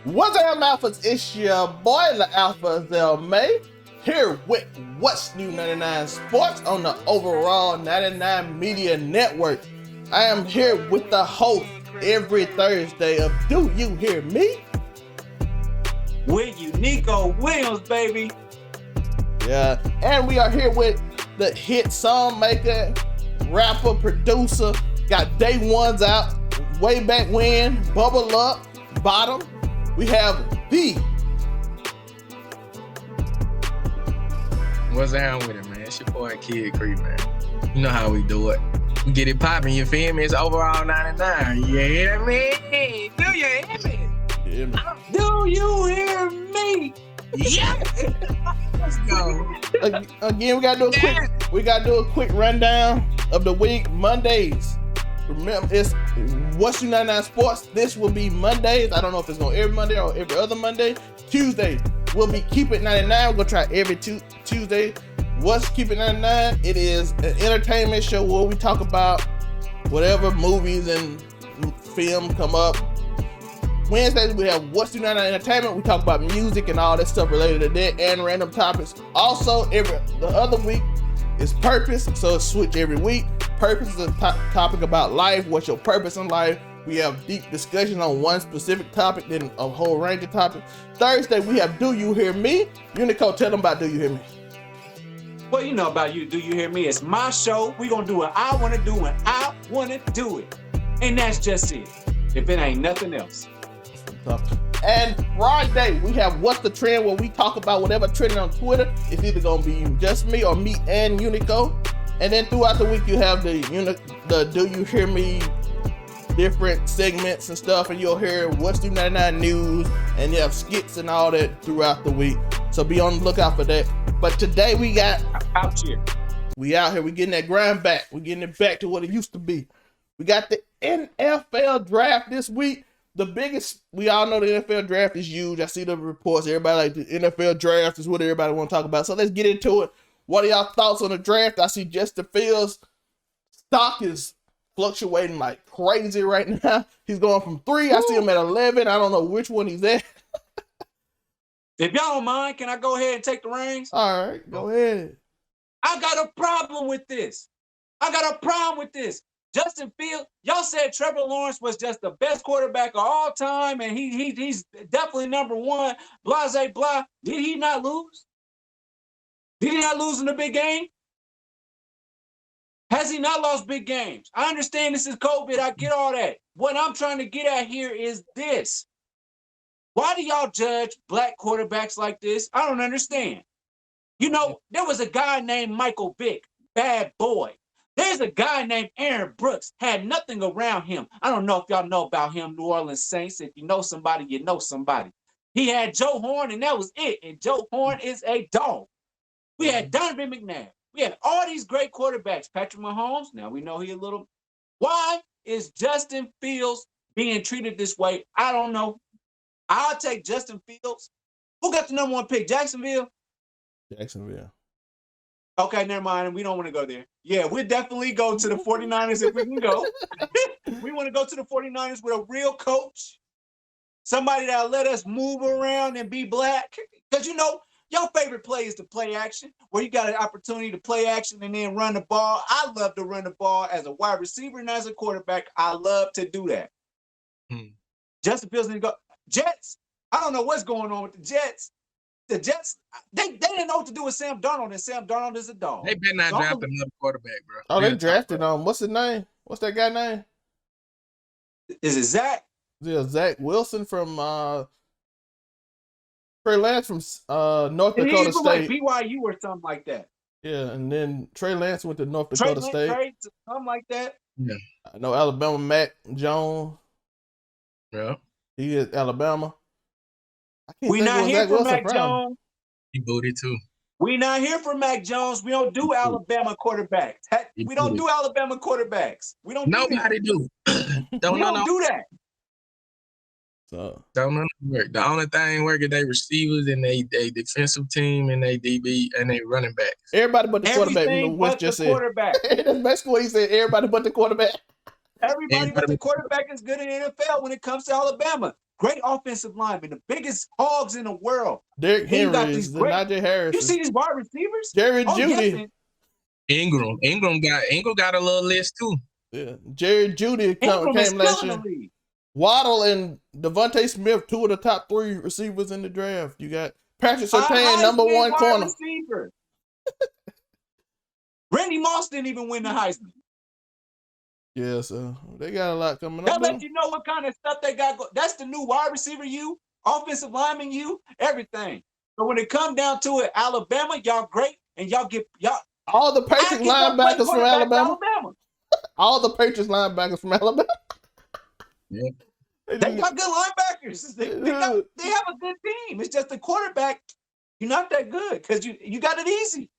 What's up, Alphas? It's your boy, the Alpha Zelmae, here with What's New 99 Sports on the overall 99 Media Network. I am here with the host every Thursday of Do You Hear Me? With Uniqo Williams, baby. Yeah, and we are here with the hit song maker, rapper, producer, got day ones out, way back when, Bubble Up, Bottom. We have the. What's down with it, man? It's your boy Kid Creek, man. You know how we do it. We get it popping, you feel me? It's overall 99. You hear me? Do you hear me? Yeah, man. Do you hear me? Yeah. Let's go. Again, we gotta do a quick rundown of the week. Mondays. Remember, it's What's New 99 Sports. This will be Mondays. I don't know if it's going every Monday or every other Monday. Tuesday will be Keep It 99. We're gonna try every Tuesday. What's Keep It 99? It is an entertainment show where we talk about whatever movies and film come up. Wednesdays we have What's New 99 Entertainment. We talk about music and all that stuff related to that and random topics. Also, the other week is Purpose, so it's switch every week. Purpose is a topic about life. What's your purpose in life? We have deep discussion on one specific topic, then a whole range of topics. Thursday we have Do You Hear Me? Uniqo, tell them about Do You Hear Me? Well, you know about you. Do you hear me? It's my show. We're going to do what I want to do when I want to do it. And that's just it. If it ain't nothing else. And Friday, we have What's the Trend, where we talk about whatever trending on Twitter. It's either going to be just me or me and Uniqo. And then throughout the week, you have the Do You Hear Me different segments and stuff. And you'll hear What's New 99 news. And you have skits and all that throughout the week. So be on the lookout for that. But today we got... Out here. We out here. We getting that grind back. We getting it back to what it used to be. We got the NFL draft this week. The biggest, we all know the NFL draft is huge. I see the reports. Everybody like the NFL draft is what everybody want to talk about. So let's get into it. What are y'all thoughts on the draft? I see Justin Fields' stock is fluctuating like crazy right now. He's going from 3. I see him at 11. I don't know which one he's at. If y'all don't mind, can I go ahead and take the reins? All right, go ahead. I got a problem with this. Justin Fields, y'all said Trevor Lawrence was just the best quarterback of all time, and he's definitely number one, blah, blah, blah. Did he not lose? Did he not lose in the big game? Has he not lost big games? I understand this is COVID. I get all that. What I'm trying to get at here is this. Why do y'all judge black quarterbacks like this? I don't understand. You know, there was a guy named Michael Vick, bad boy. There's a guy named Aaron Brooks, had nothing around him. I don't know if y'all know about him, New Orleans Saints. If you know somebody, you know somebody. He had Joe Horn, and that was it. And Joe Horn is a dog. We had Donovan McNabb. We had all these great quarterbacks. Patrick Mahomes, now we know he a little. Why is Justin Fields being treated this way? I don't know. I'll take Justin Fields. Who got the number 1 pick? Jacksonville? Jacksonville. Okay, never mind. We don't want to go there. Yeah, we'll definitely go to the 49ers if we can go. We want to go to the 49ers with a real coach. Somebody that'll let us move around and be black. Because, you know, your favorite play is the play action, where you got an opportunity to play action and then run the ball. I love to run the ball as a wide receiver and as a quarterback. I love to do that. Justin Fields need to go. Jets, I don't know what's going on with the Jets. The Jets, they didn't know what to do with Sam Darnold, and Sam Darnold is a dog. They better not draft another quarterback, bro. Oh, they drafted what's his name? What's that guy's name? Is it Zach? Yeah, Zach Wilson from Trey Lance from North Dakota State. Like BYU or something like that. Yeah, and then Trey Lance went to North Dakota State. Something like that. Yeah. I know Alabama, Mac Jones. Yeah. He is Alabama. We not here for Mac Jones. He booted too. We not here for Mac Jones. We don't do Alabama quarterbacks. We don't do Alabama quarterbacks. We don't. Nobody do. We don't do that. So don't work. The only thing working they receivers and they defensive team and they DB and they running backs. Everybody but the quarterback. What just said. That's basically what he said. Everybody but the quarterback. Everybody but the quarterback is good in the NFL when it comes to Alabama. great offensive linemen, the biggest hogs in the world. Derrick Then you got Henry, these the great. Najee Harris, You see these wide receivers? Jerry Oh, Jeudy. yes, and Ingram got a little list too. Yeah, Jerry Jeudy Ingram is came last killing year. the league. Waddle and Devontae Smith, 2 of the top 3 receivers in the draft. You got Patrick Surtain, Heisman number 1 wide corner. receiver. Randy Moss didn't even win the Heisman. Yeah, so they got a lot coming That up. lets you know what kind of stuff they got. That's the new wide receiver you, offensive lineman you, everything. So when it come down to it, Alabama, y'all great, and y'all. All the Patriots linebackers from Alabama. Alabama. All the Patriots linebackers from Alabama. Yeah. They got good linebackers. They have a good team. It's just the quarterback, you're not that good because you got it easy.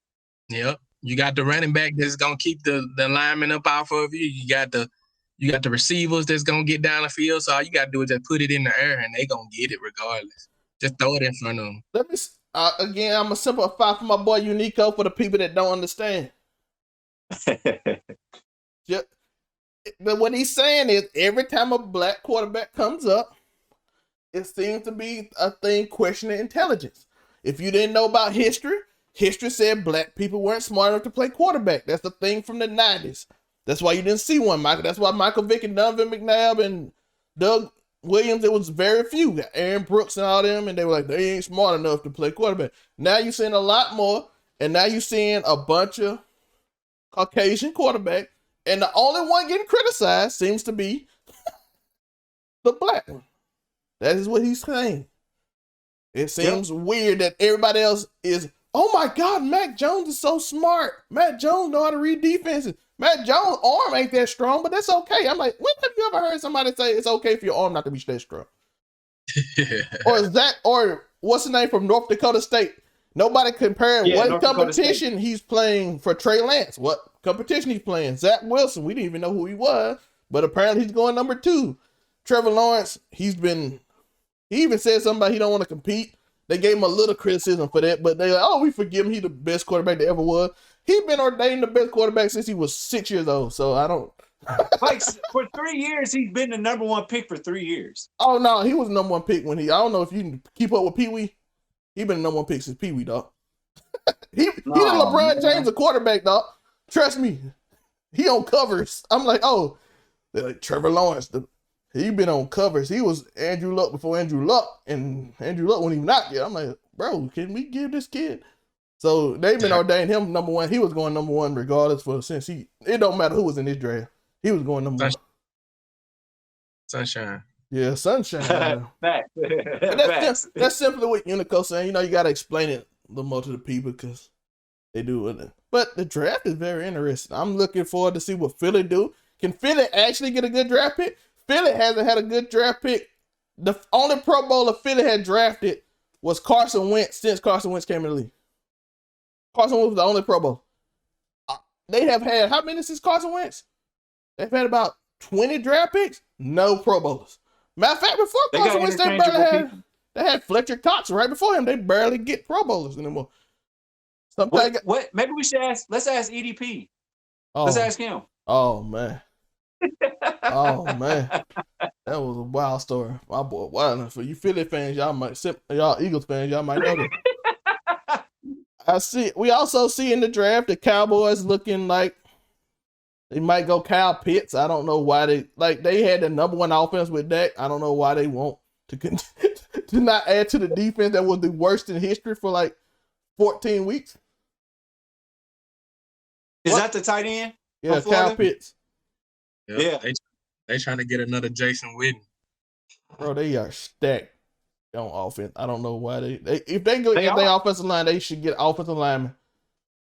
Yep. You got the running back that's gonna keep the lineman up off of you. You got the receivers that's gonna get down the field. So all you gotta do is just put it in the air and they gonna get it regardless. Just throw it in front of them. Let me again. I'm gonna simplify for my boy Uniqo for the people that don't understand. But what he's saying is every time a black quarterback comes up, it seems to be a thing questioning intelligence. If you didn't know about history said black people weren't smart enough to play quarterback. That's the thing from the 90s. That's why you didn't see one, Michael. That's why Michael Vick and Donovan McNabb and Doug Williams, it was very few. Aaron Brooks and all them, and they were like, they ain't smart enough to play quarterback. Now you're seeing a lot more, and now you're seeing a bunch of Caucasian quarterbacks. And the only one getting criticized seems to be the black one. That is what he's saying. It seems weird that everybody else is, oh my God, Mac Jones is so smart. Mac Jones know how to read defenses. Mac Jones' arm ain't that strong, but that's okay. I'm like, when have you ever heard somebody say it's okay for your arm not to be that strong? Or what's the name from North Dakota State? Nobody compared what North competition he's playing for Trey Lance. What competition he's playing? Zach Wilson. We didn't even know who he was, but apparently he's going number 2. Trevor Lawrence, he even said something about he don't want to compete. They gave him a little criticism for that, but they're like, oh, we forgive him. He's the best quarterback that ever was. He's been ordained the best quarterback since he was 6 years old, so I don't. Like, for 3 years, he's been the number 1 pick for 3 years. Oh, no, he was the number 1 pick when I don't know if you can keep up with Pee Wee. He been the number 1 pick since Pee Wee, dog. he the LeBron James a quarterback, dog. Trust me. He on covers. I'm like, oh, they're like Trevor Lawrence. He been on covers. He was Andrew Luck before Andrew Luck, and Andrew Luck wasn't even out yet. I'm like, bro, can we give this kid? So they've been ordained him number 1. He was going number 1 regardless since it don't matter who was in this draft. He was going number 1. Sunshine. Yeah, sunshine. Facts. That's simply what Uniqo saying. You got to explain it a little more to the people because they do it. But the draft is very interesting. I'm looking forward to see what Philly do. Can Philly actually get a good draft pick? Philly hasn't had a good draft pick. The only Pro Bowler Philly had drafted was Carson Wentz since Carson Wentz came in the league. Carson Wentz was the only Pro Bowl. They have had, how many since Carson Wentz? They've had about 20 draft picks. No Pro Bowlers. Matter of fact, before Carson Wentz, they had Fletcher Cox right before him. They barely get Pro Bowlers anymore. Maybe we should let's ask EDP. Let's ask him. Oh, man. That was a wild story. My boy, wow. For you Philly fans, y'all Eagles fans, y'all might know that. We also see in the draft the Cowboys looking like they might go Kyle Pitts. I don't know why they had the number 1 offense with Dak. I don't know why they want to not add to the defense that was the worst in history for like 14 weeks. Is that the tight end? Yeah, Kyle Pitts. Yeah. They trying to get another Jason Witten. Bro, they are stacked on offense. I don't know why if they go get their offensive line, they should get offensive linemen.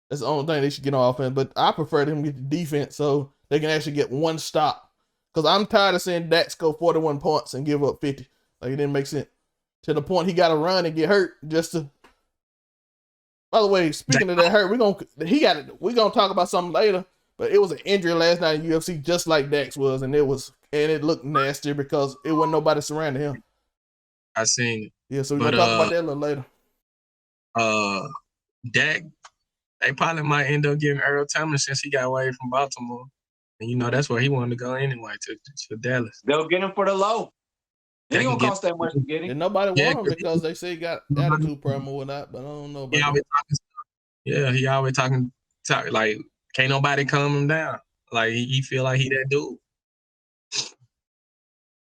That's the only thing they should get on offense. But I prefer them to get the defense so they can actually get 1 stop. Because I'm tired of seeing Dak score 41 points and give up 50. Like, it didn't make sense. To the point he got to run and get hurt just to. By the way, speaking of that hurt, we're gonna talk about something later. But it was an injury last night in UFC, just like Dak's was, and it looked nasty because it wasn't nobody surrounding him. I seen it. Yeah, so we're gonna talk about that a little later. Dak, they probably might end up getting Earl Thomas since he got away from Baltimore. And that's where he wanted to go anyway, to Dallas. They'll get him for the low. It ain't gonna cost that much to get him. And nobody Yeah, want him because they say he got attitude problem or whatnot, but I don't know He about always talking. Yeah, he always talking like can't nobody calm him down. Like he feel like he that dude.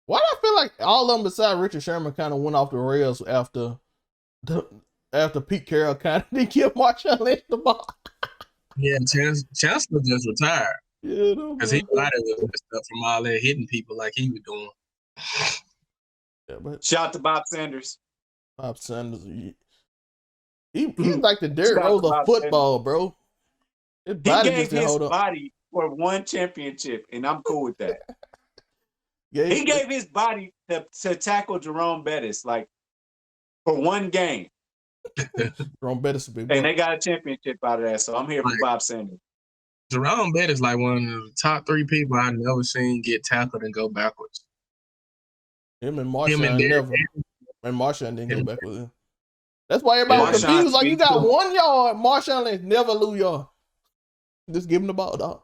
Why do I feel like all of them besides Richard Sherman kind of went off the rails after Pete Carroll kind of didn't give Marshawn Lynch the ball? Yeah, Chancellor just retired. Yeah, no, because he got it with stuff from all that hitting people like he was doing. Yeah, but Shout out to Bob Sanders. Bob Sanders, he's like the Derrick Rose of football, bro. His body he just gave didn't his hold up. body for one championship, and I'm cool with that. He gave his body to tackle Jerome Bettis, like, for one game. Jerome Bettis, big and they got a championship out of that, so I'm here for Bob Sanders. Jerome Bettis is like one of the top 3 people I've never seen get tackled and go backwards. Him and Marshawn never. And Marshawn didn't go back with him. That's why everybody was confused. Like, you got 1 yard, Marshawn Lynch never lose yard. Just give him the ball, dog.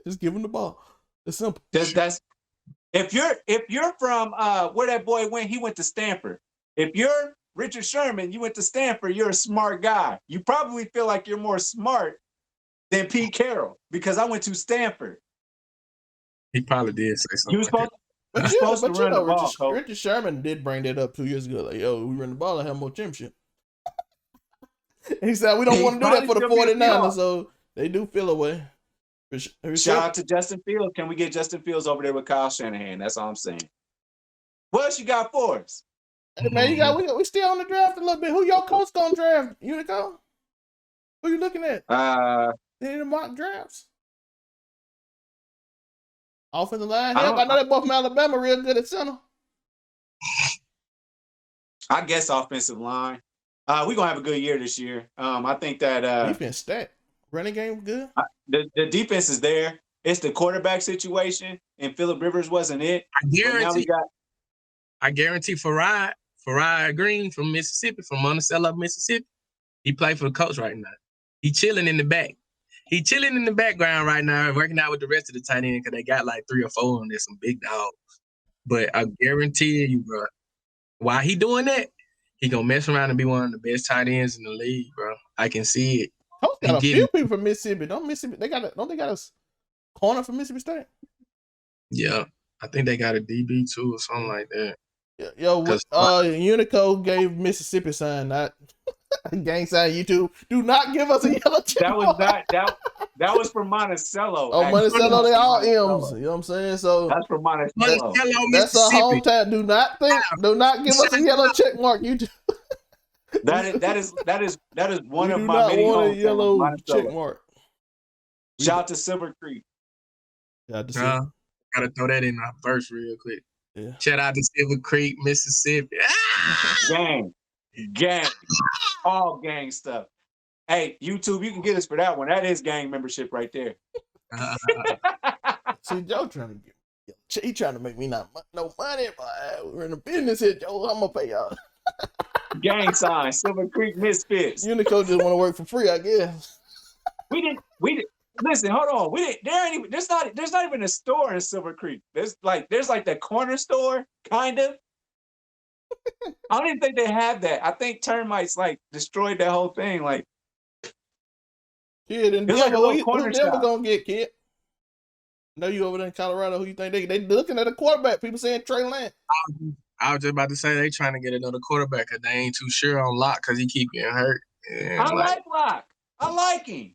Just give him the ball. It's simple. That's if you're from where that boy went, he went to Stanford. If you're Richard Sherman, you went to Stanford, you're a smart guy. You probably feel like you're more smart than Pete Carroll because I went to Stanford. He probably did say something. You were supposed to run the ball, Richard Sherman did bring that up 2 years ago. Like, yo, we run the ball, I have more championship. He said, we don't want to do that for the 49ers, so they do feel away. Shout out to Justin Fields. Can we get Justin Fields over there with Kyle Shanahan? That's all I'm saying. What else you got for us? Hey, man, we still on the draft a little bit. Who your coach gonna draft? Uniqo? Who you looking at? Any mock drafts? Offensive line help. I know that boy from Alabama real good at center. I guess offensive line. We're gonna have a good year this year. I think that defense stacked. Running game good. The defense is there. It's the quarterback situation, and Phillip Rivers wasn't it. I guarantee Farad Green from Mississippi, from Monticello, Mississippi. He played for the coach right now. He chilling in the back. He chilling in the background right now, working out with the rest of the tight end because they got like 3 or 4 and there's some big dogs. But I guarantee you, bro, while he doing that, he gonna mess around and be one of the best tight ends in the league, bro. I can see it. Coach got a few people from Mississippi. Don't they got a corner from Mississippi State? Yeah, I think they got a DB too or something like that. Yo, Uniqo gave Mississippi sign, not gang sign. YouTube, do not give us a yellow check. That was for Monticello. Oh, Monticello, they all M's. You know what I'm saying? So that's for Monticello. That's a hometown. Do not give us a yellow check mark. YouTube. That is one of We my many do not want a yellow Monticello. check mark. Shout out to Silver Creek. Gotta throw that in my verse real quick. Yeah. Shout out to Silver Creek, Mississippi. Gang. All gang stuff. Hey, YouTube, you can get us for that one. That is gang membership right there. See, Joe trying to make me no money, but we're in the business here, Joe. I'm gonna pay y'all. Gang sign, Silver Creek Misfits. Uniqo just want to work for free, I guess. We didn't. Listen, hold on. There's not even a store in Silver Creek. There's like the corner store, kind of. I don't even think they have that. I think termites like destroyed that whole thing. Like, kid, and Denver, who Denver gonna get, kid? Know you over there in Colorado? Who you think they looking at a quarterback? People saying Trey Lance. I was just about to say they trying to get another quarterback because they ain't too sure on Locke because he keep getting hurt. I like Locke. I like him.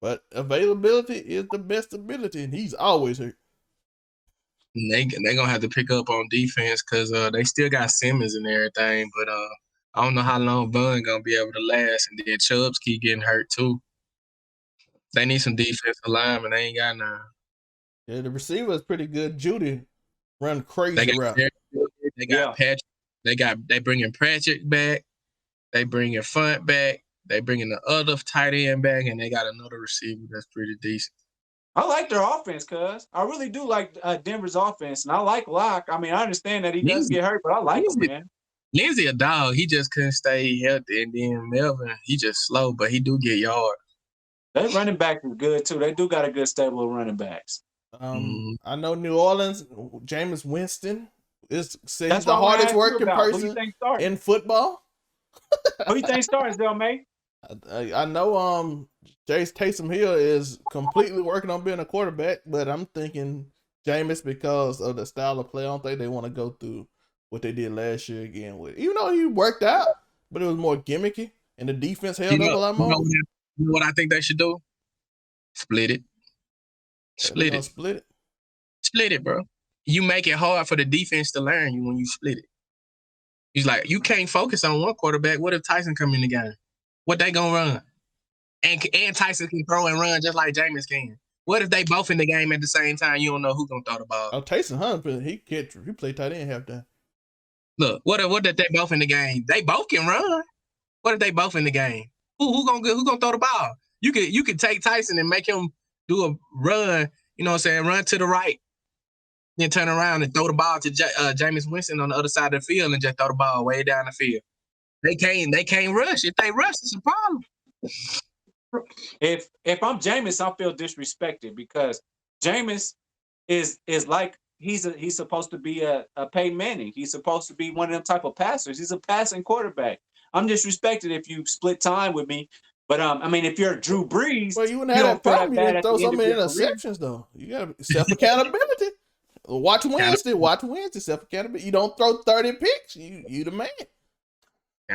But availability is the best ability, and he's always hurt. And they gonna have to pick up on defense because they still got Simmons and everything, but I don't know how long Bun gonna be able to last, and then Chubbs keep getting hurt too. They need some defensive linemen. They ain't got none. Yeah, the receiver is pretty good. Judy run crazy route. They got Patrick. They bringing Patrick back. They bringing Funt back. They bringing the other tight end back, and they got another receiver that's pretty decent. I like their offense, cuz. I really do like Denver's offense, and I like Locke. I mean, I understand that he does get hurt, but I like him, man. Lindsey a dog. He just couldn't stay healthy, and then Melvin, he just slow, but he do get yards. That running back is good, too. They do got a good stable of running backs. I know New Orleans, Jameis Winston He's That's the what I want to hardest ask you working about. Who you person think starts? in football. Who you think starts, Zelmae? I know Jace Taysom Hill is completely working on being a quarterback, but I'm thinking Jameis because of the style of play. I don't think they want to go through what they did last year again with, even though he worked out, but it was more gimmicky and the defense held up a lot more. You know what I think they should do? Split it. Split it. Split it, bro. You make it hard for the defense to learn you when you split it. He's like, you can't focus on one quarterback. What if Tyson come in the game? What they gonna run? And Tyson can throw and run just like Jameis can. What if they both in the game at the same time? You don't know who gonna throw the ball. Oh, Taysom Hunt, he played tight end half time. Look, what if they both in the game? They both can run. What if they both in the game? Who gonna throw the ball? You could take Tyson and make him do a run. You know what I'm saying? Run to the right, then turn around and throw the ball to Jameis Winston on the other side of the field and just throw the ball way down the field. They can't rush. If they rush, it's a problem. If I'm Jameis, I feel disrespected because Jameis is like he's supposed to be a Peyton Manning. He's supposed to be one of them type of passers. He's a passing quarterback. I'm disrespected if you split time with me. But I mean, if you're Drew Brees, well, you wouldn't have that problem. You didn't throw so many interceptions, though. You got self accountability. Watch Wednesday. Self accountability. You don't throw 30 picks. You the man.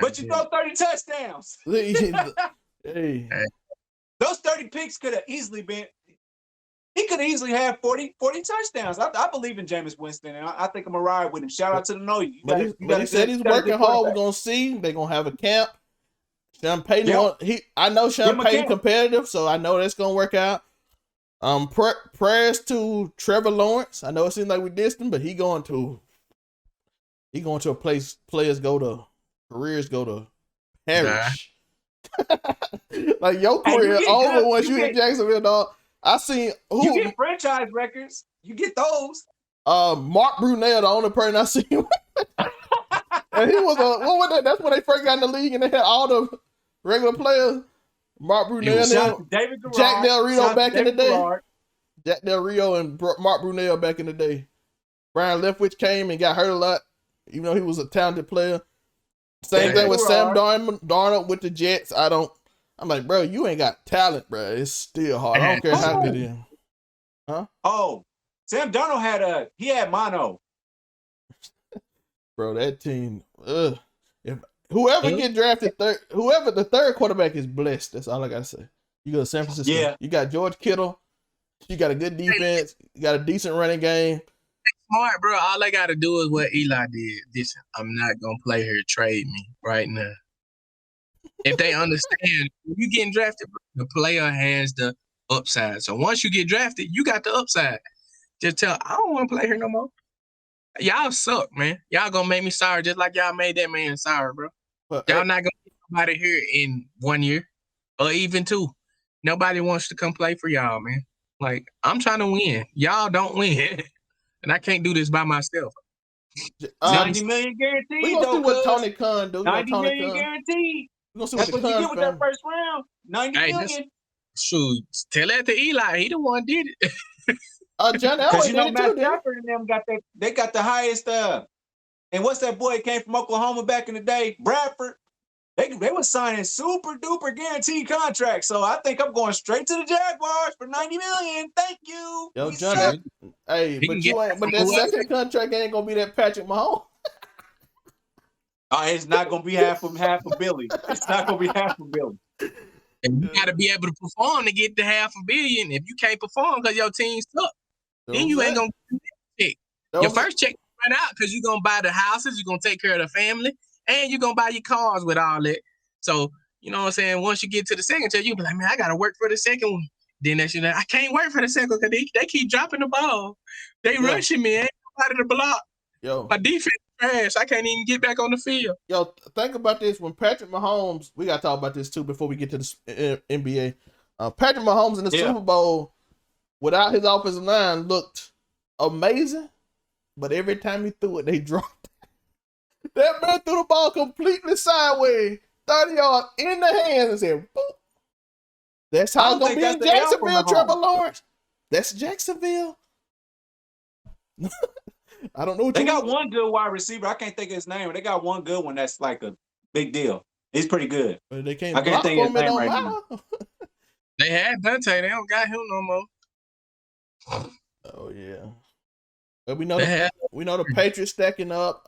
But you throw 30 touchdowns. Hey. Those 30 picks could have easily been. He could easily have 40 touchdowns. I believe in Jameis Winston, and I think I'm going to ride with him. Shout out to the Know You. But he said he's working hard. We're going to see. They're going to have a camp. Sean Payton, I know Sean Payton competitive, so I know that's going to work out. Prayers to Trevor Lawrence. I know it seems like we dissed him, but he going to a place careers go to perish. Like your career over once you hit Jacksonville, dog. I seen who you get franchise records. You get those. Mark Brunell, the only person I seen. And he was what was that? That's when they first got in the league and they had all the regular players. Mark Brunell, Jack Del Rio back in the day. Jack Del Rio and Mark Brunell back in the day. Brian Leftwich came and got hurt a lot, even though he was a talented player. Same thing with Sam Darnold with the Jets. I'm like, bro, you ain't got talent, bro. It's still hard. I don't care how good he is. Huh? Oh, Sam Darnold had mono. Bro, that team. If whoever get drafted whoever the third quarterback is blessed. That's all I gotta say. You go to San Francisco. Yeah. You got George Kittle. You got a good defense. You got a decent running game. Smart, bro. All I gotta do is what Eli did. Listen, I'm not gonna play here. Trade me right now. If they understand, when you getting drafted, the player has the upside. So once you get drafted, you got the upside. Just tell, I don't want to play here no more. Y'all suck, man. Y'all gonna make me sorry just like y'all made that man sorry, bro. Y'all not gonna get somebody here in 1 year or even 2. Nobody wants to come play for y'all, man. Like, I'm trying to win. Y'all don't win. And I can't do this by myself. 90 million guaranteed. We're gonna see what Tony Khan do. 90 million guaranteed. We're gonna see That's what what you get with that first round. 90 million. Shoot, tell that to Eli. He the one did it. John Elway did it Matt too, Stafford and them they got the highest and what's that boy that came from Oklahoma back in the day? Bradford. They were signing super duper guaranteed contracts. So I think I'm going straight to the Jaguars for 90 million. Thank you. Yo, John, hey, but that second contract ain't gonna be that Patrick Mahomes. Oh, it's not gonna be half of Billy. It's not gonna be half of Billy. And you gotta be able to perform to get to $500 million. If you can't perform because your team suck, then you ain't gonna get that check. Your first check run out because you're gonna buy the houses, you're gonna take care of the family, and you're gonna buy your cars with all that. So, you know what I'm saying? Once you get to the second check, you'll be like, man, I gotta work for the second one. Then that shit, I can't work for the second because they keep dropping the ball. They rushing me, ain't nobody to block. My defense trash. I can't even get back on the field. Yo, think about this. When Patrick Mahomes, we gotta talk about this too before we get to the NBA. Patrick Mahomes in the Super Bowl without his offensive line looked amazing, but every time he threw it, they dropped. That man threw the ball completely sideways, 30 yards in the hands, and said, boop. That's how it's gonna be in Jacksonville, Trevor Lawrence. That's Jacksonville. I don't know what They you got one good wide receiver. I can't think of his name. But they got one good one that's like a big deal. He's pretty good. But they can't I can't block think of him. his It name don't right now. matter. They had Dante. They don't got him no more. Oh yeah. But we know They had the Patriots stacking up.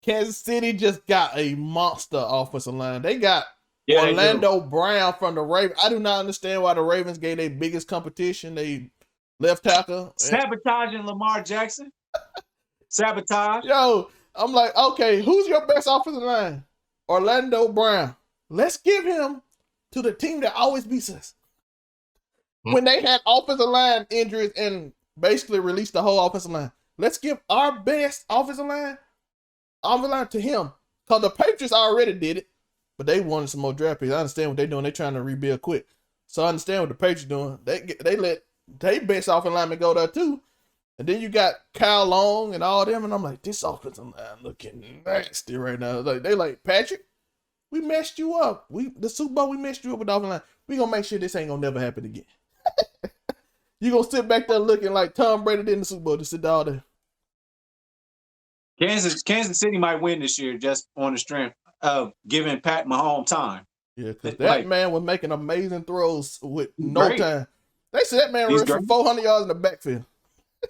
Kansas City just got a monster offensive line. They got Orlando Brown from the Ravens. I do not understand why the Ravens gave their biggest competition, they left tackle. Sabotaging Lamar Jackson. Sabotage. Yo, I'm like, okay, who's your best offensive line? Orlando Brown. Let's give him to the team that always beats us. When they had offensive line injuries and basically released the whole offensive line, let's give our best offensive line to him. Because the Patriots already did it, but they wanted some more draft picks. I understand what they're doing. They're trying to rebuild quick. So I understand what the Patriots doing. They let their best offensive lineman go there too. And then you got Kyle Long and all them, and I'm like, this offensive line looking nasty right now. Like they like, Patrick, we messed you up. The Super Bowl, we messed you up with the offensive line. We gonna make sure this ain't gonna never happen again. You gonna sit back there looking like Tom Brady did in the Super Bowl, just sit down there. Kansas City might win this year just on the strength of giving Pat Mahomes time. Yeah, because that man was making amazing throws with no time. They said that man ran for 400 yards in the backfield.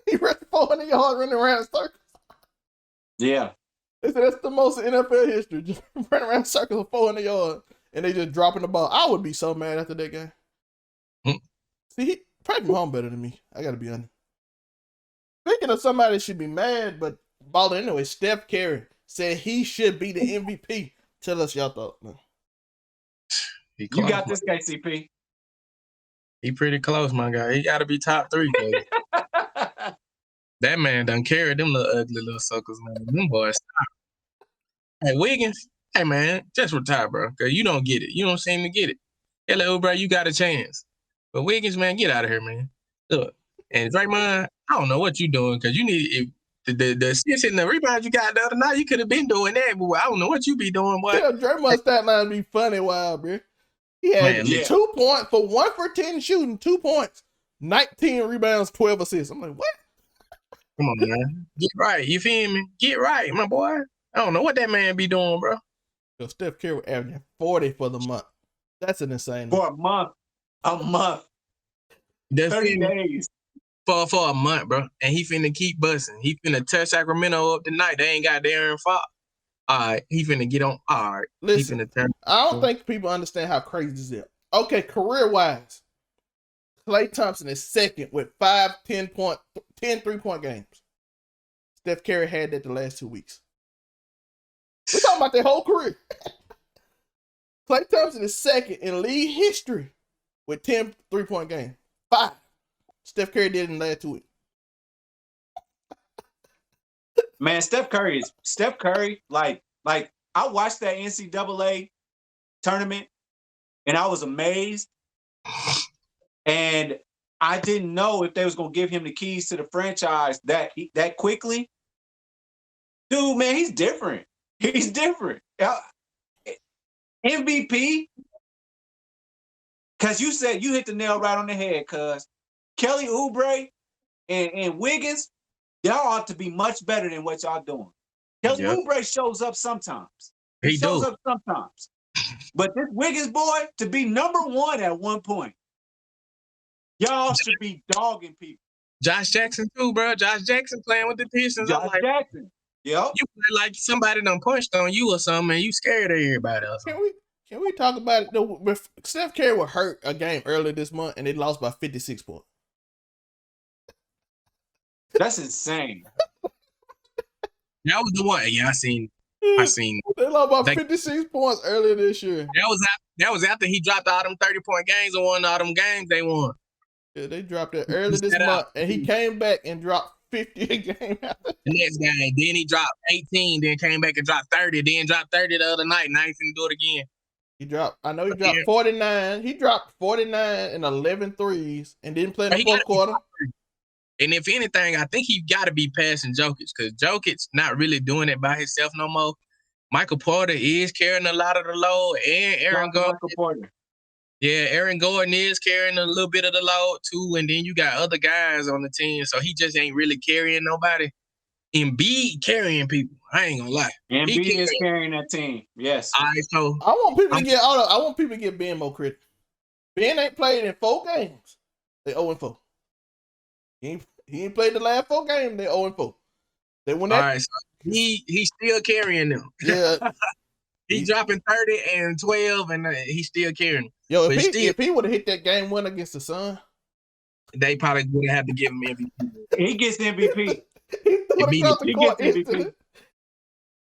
He ran 400 yards running around circles. Yeah. They said that's the most in NFL history. Just running around circles for 400 yards, and they just dropping the ball. I would be so mad after that game. See, Patrick Mahomes better than me. I got to be honest. Speaking of somebody that should be mad, but balling anyway, Steph Curry said he should be the MVP. Tell us y'all thought. Man. You got this guy, CP. He pretty close, my guy. He got to be top 3. That man done carried them little ugly little suckers, man. Them boys stop. Hey, Wiggins, hey, man, just retire, bro, because you don't get it. You don't seem to get it. Hello, bro, you got a chance. But Wiggins, man, get out of here, man. Look, and Draymond, I don't know what you doing, because you need the assists and the rebounds you got the other night, you could have been doing that, but I don't know what you be doing, boy. Yeah, Draymond's stat line be funny, wild, bro. He had 2 points for 1 for 10 shooting, 2 points, 19 rebounds, 12 assists. I'm like, what? Come on, man. Get right. You feel me? Get right, my boy. I don't know what that man be doing, bro. Yo, Steph Curry averaging 40 for the month. That's an insane. For a month. A month. 30 days. For a month, bro. And he finna keep busting. He finna touch Sacramento up tonight. They ain't got Darren Fox. All right. He finna get on. All right. Listen, I don't think people understand how crazy this is. Okay, career-wise, Klay Thompson is second with 10 3-point games. Steph Curry had that the last 2 weeks. We're talking about their whole career. Klay Thompson is second in league history with 10 3-point games. 5. Steph Curry did in the last 2 weeks. Man, Steph Curry, like I watched that NCAA tournament and I was amazed. And I didn't know if they was gonna give him the keys to the franchise that quickly. Dude, man, he's different. He's different. MVP. Cause you said you hit the nail right on the head, cuz Kelly Oubre and Wiggins, y'all ought to be much better than what y'all doing. Kelly Oubre shows up sometimes. He shows up sometimes. But this Wiggins boy, to be number 1 at one point, y'all should be dogging people. Josh Jackson too, bro. Josh Jackson playing with the Pistons. Josh Jackson. Yep. You play like somebody done punched on you or something, and you scared of everybody else. Can we talk about it? Though, Steph Curry was hurt a game earlier this month, and they lost by 56 points. That's insane. That was the one. Yeah, I seen. They lost by 56 points earlier this year. That was after he dropped all them 30-point games and won all them games they won. Yeah, they dropped it early this month, and he came back and dropped 50 a game. The next game, then he dropped 18, then came back and dropped 30, then dropped 30 the other night. Now he's gonna do it again. He dropped 49. He dropped 49 and 11 threes and didn't play in the fourth quarter. And if anything, I think he got to be passing Jokic because Jokic's not really doing it by himself no more. Michael Porter is carrying a lot of the load, and Aaron Gordon. Yeah, Aaron Gordon is carrying a little bit of the load too, and then you got other guys on the team, so he just ain't really carrying nobody. Embiid carrying people. I ain't gonna lie. Embiid is carrying that team. Yes. All right, so I want people to get Ben more credit. Ben ain't played in 4 games. They 0-4. He ain't played the last 4 games. They 0-4. They won that. All right, so he's still carrying them. Yeah. He's dropping 30 and 12, and he's still carrying them. Yo, if he would have hit that game 1 against the Sun, they probably would have to give him MVP. He gets MVP. he gets MVP.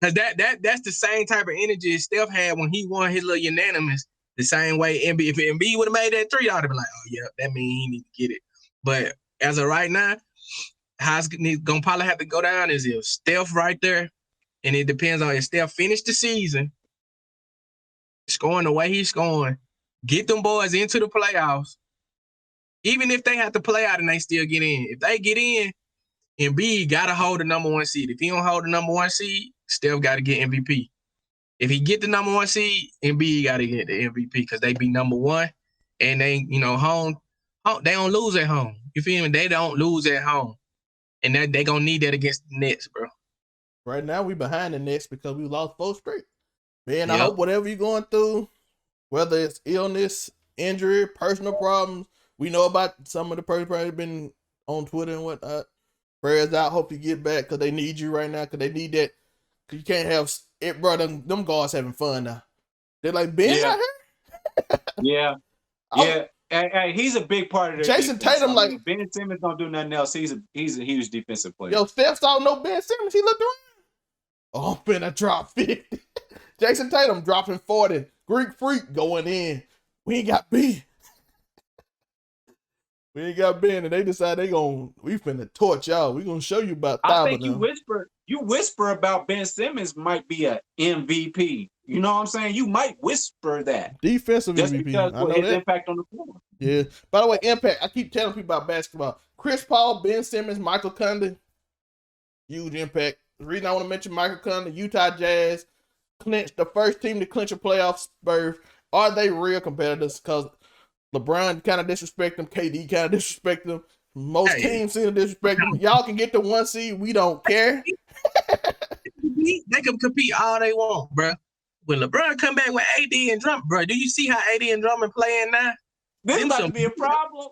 Because that's the same type of energy Steph had when he won his little unanimous. The same way Embiid, if Embiid would have made that 3, I'd have been like, oh yeah, that means he need to get it. But as of right now, how it's gonna probably have to go down is if Steph right there, and it depends on if Steph finished the season, scoring the way he's scoring, get them boys into the playoffs. Even if they have to play out and they still get in. If they get in, Embiid got to hold the number 1 seed. If he don't hold the number 1 seed, Steph got to get MVP. If he get the number 1 seed, Embiid got to get the MVP because they be number 1. And they, home, they don't lose at home. You feel me? They don't lose at home. And they going to need that against the Nets, bro. Right now, we behind the Nets because we lost 4 straight. Man, I hope whatever you're going through, whether it's illness, injury, personal problems, we know about some of the person probably been on Twitter and whatnot. Prayers out. Hope you get back because they need you right now because they need that. Cause you can't have it, bro. Them guards having fun now. They're like, Ben out here? Yeah. Yeah. Hey, he's a big part of their Jason defense. Tatum, like Ben Simmons don't do nothing else. He's a huge defensive player. Yo, Steph saw no Ben Simmons. He looked around. Oh, I'm finna drop 50. Jason Tatum dropping 40. Greek Freak going in. We ain't got Ben. We ain't got Ben, and they decide we finna torch y'all. We gonna show you about Thaba. I think you whisper about Ben Simmons might be a MVP. You know what I'm saying? You might whisper that. Defensive just MVP. because I know his that. impact on the floor. Yeah. By the way, impact. I keep telling people about basketball. Chris Paul, Ben Simmons, Michael Conley. Huge impact. The reason I want to mention Michael Conley, Utah Jazz clinched the first team to clinch a playoff berth. Are they real competitors? Because LeBron kind of disrespect them. KD kind of disrespect them. Most teams seem to disrespect them. Y'all can get the 1 seed. We don't care. They can compete all they want, bro. When LeBron come back with AD and Drummond, bro, do you see how AD and Drummond playing now? This is about to be a problem.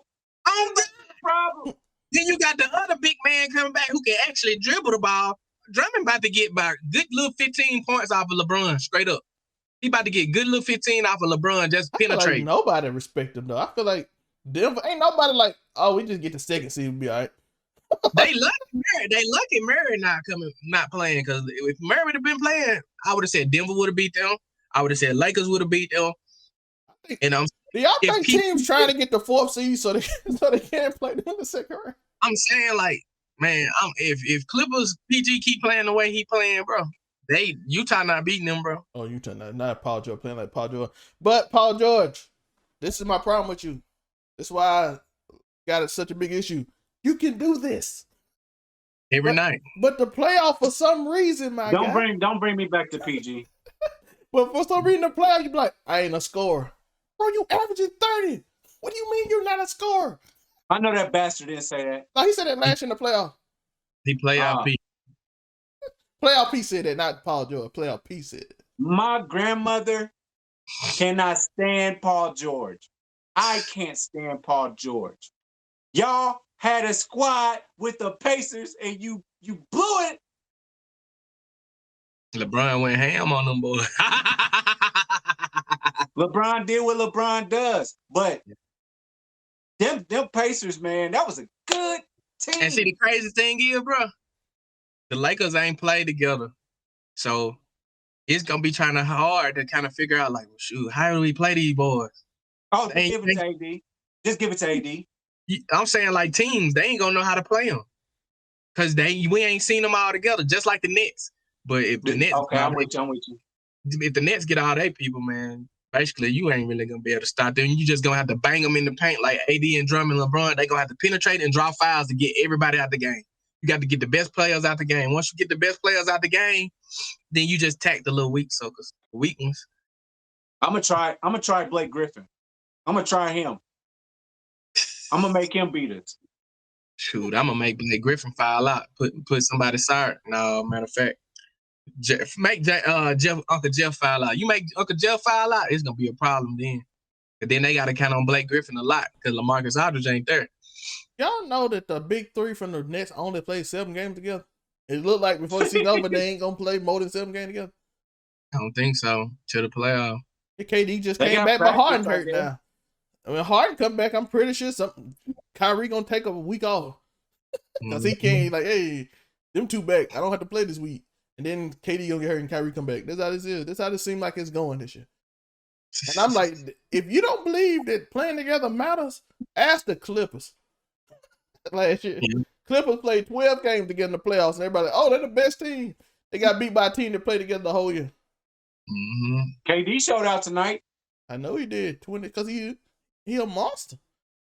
Problem. Then you got the other big man coming back who can actually dribble the ball. Drummond about to get about good little 15 points off of LeBron, straight up. He about to get good little 15 off of LeBron, just penetrate. Like nobody respect him though. I feel like Denver ain't nobody like, oh, we just get the 2nd seed, we'll be all right. They lucky Murray not playing, because if Murray would have been playing, I would have said Denver would have beat them. I would have said Lakers would have beat them. And do y'all think teams trying to get the 4th seed so they can't play them in the 2nd round? I'm saying, like, man, if Clippers PG keep playing the way he playing, bro, Utah not beating them, bro. Oh, Utah not Paul George playing like Paul George. But Paul George, this is my problem with you. This is why I got such a big issue. You can do this every night, but the playoff for some reason, don't bring me back to PG. But for some reason, the playoff, you be like, I ain't a scorer. Bro, you averaging 30. What do you mean you're not a scorer? I know that bastard didn't say that. No, he said that last year in the playoff. He playoff P. Playoff P said that, not Paul George. Playoff P said it. My grandmother cannot stand Paul George. I can't stand Paul George. Y'all had a squad with the Pacers and you blew it. LeBron went ham on them boys. LeBron did what LeBron does, but them Pacers, man, that was a good team. And see, the crazy thing is, bro, the Lakers ain't played together, so it's gonna be trying to hard to kind of figure out, like, well, shoot, how do we play these boys? Oh, give it to AD. Just give it to AD. I'm saying, like, teams, they ain't gonna know how to play them because we ain't seen them all together, just like the Nets. But if the Nets, I'm with you. If the Nets get all their people, man, basically you ain't really gonna be able to stop them. You just gonna have to bang them in the paint like AD and Drummond and LeBron. They gonna have to penetrate and draw fouls to get everybody out the game. You got to get the best players out the game. Once you get the best players out the game, then you just tack the little weak suckers, the weak ones. I'm gonna try Blake Griffin. I'm gonna try him. I'm gonna make him beat us. Shoot, I'm gonna make Blake Griffin foul out. Put somebody sired. No, matter of fact, Uncle Jeff foul out. You make Uncle Jeff foul out, it's gonna be a problem then. And then they gotta count on Blake Griffin a lot because LaMarcus Aldridge ain't there. Y'all know that the big three from the Nets only play 7 games together. It looked like before the season over, they ain't gonna play more than 7 games together. I don't think so. To the playoff. KD just came back, but Harden hurt now. When Harden come back, I'm pretty sure Kyrie gonna take a week off because he can't. Like, hey, them two back. I don't have to play this week, and then KD gonna get hurt and Kyrie come back. That's how this is. That's how this seems like it's going this year. And I'm like, if you don't believe that playing together matters, ask the Clippers. Last year, Clippers played 12 games to get in the playoffs, and everybody like, oh, they're the best team. They got beat by a team that played together the whole year. KD showed out tonight. I know he did 20 because he a monster.